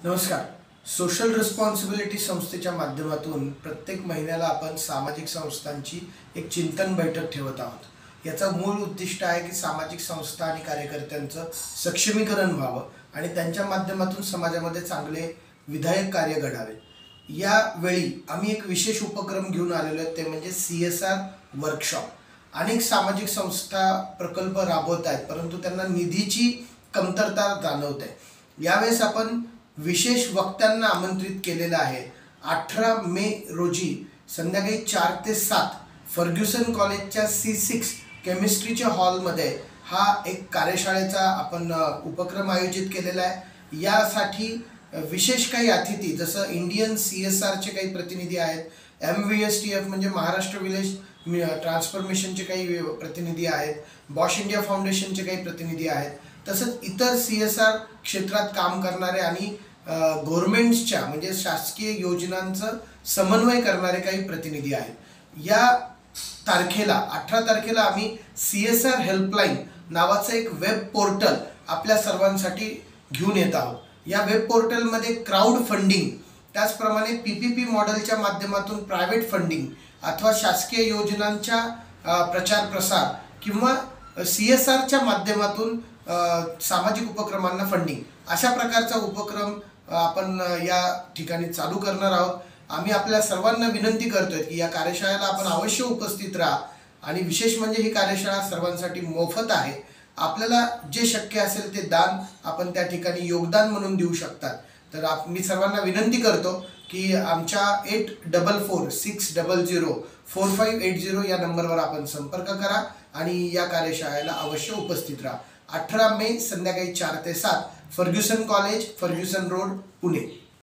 नमस्कार. Social responsibility संस्थेच्या माध्यमातून प्रत्येक महिन्याला आपण सामाजिक संस्थांची एक चिंतन बैठक ठेवत आहोत. याचा मूळ उद्दिष्ट आहे की सामाजिक संस्था आणि कार्यकर्त्यांचं सक्षमीकरण व्हावं आणि त्यांच्या माध्यमातून समाजामध्ये चांगले विधायक कार्य घडावे. यावेळी आम्ही एक विशेष उपक्रम घेऊन आलेलो आहे, ते म्हणजे CSR वर्कशॉप. अनेक सामाजिक संस्था प्रकल्प राबवत आहेत, परंतु त्यांना निधीची कमतरता जाणवते. यावेळेस आपण विशेष वक्त्यांना आमंत्रित केलेलं आहे. 18 मे रोजी संध्याकाळी 4 ते 7 फर्ग्युसन कॉलेजच्या C6 केमिस्ट्रीच्या हॉलमध्ये हा एक कार्यशाळेचा आपण उपक्रम आयोजित केलेला आहे. यासाठी विशेष काही अतिथी जसं इंडियन CSRचे काही प्रतिनिधी आहेत, MVSTF म्हणजे महाराष्ट्र विलेज ट्रान्सफॉर्मेशनचे काही प्रतिनिधी आहेत, बॉश इंडिया फाउंडेशनचे काही प्रतिनिधी आहेत, तसंच इतर CSR क्षेत्रात काम करणारे आणि गव्हर्नमेंट्सच्या म्हणजे शासकीय योजनांचं समन्वय करणारे काही प्रतिनिधी आहेत. या तारखेला 18 तारखेला आम्ही CSR हेल्पलाईन नावाचं एक वेब पोर्टल आपल्या सर्वांसाठी घेऊन येत आहोत. या वेब पोर्टलमध्ये क्राऊड फंडिंग, त्याचप्रमाणे PPP मॉडेलच्या माध्यमातून प्रायव्हेट फंडिंग अथवा शासकीय योजनांच्या प्रचार प्रसार किंवा CSRच्या माध्यमातून सामाजिक उपक्रमांना फंडिंग, अशा प्रकारचा उपक्रम आपण या ठिकाणी चालू करणार आहोत. आम्ही आपल्या सर्वांना विनंती करतोय की या कार्यशाळेला आपण अवश्य उपस्थित राहा आणि विशेष म्हणजे ही कार्यशाळा सर्वांसाठी मोफत आहे. आपल्याला जे शक्य असेल ते दान आपण त्या ठिकाणी योगदान म्हणून देऊ शकतात. तर मी सर्वांना विनंती करतो की आमच्या 8446004580 या नंबरवर आपण संपर्क करा आणि या कार्यशाळेला अवश्य उपस्थित राहा. 18 मे संध्याकाळी 4 ते 7 Fergusson college, Fergusson road, Pune.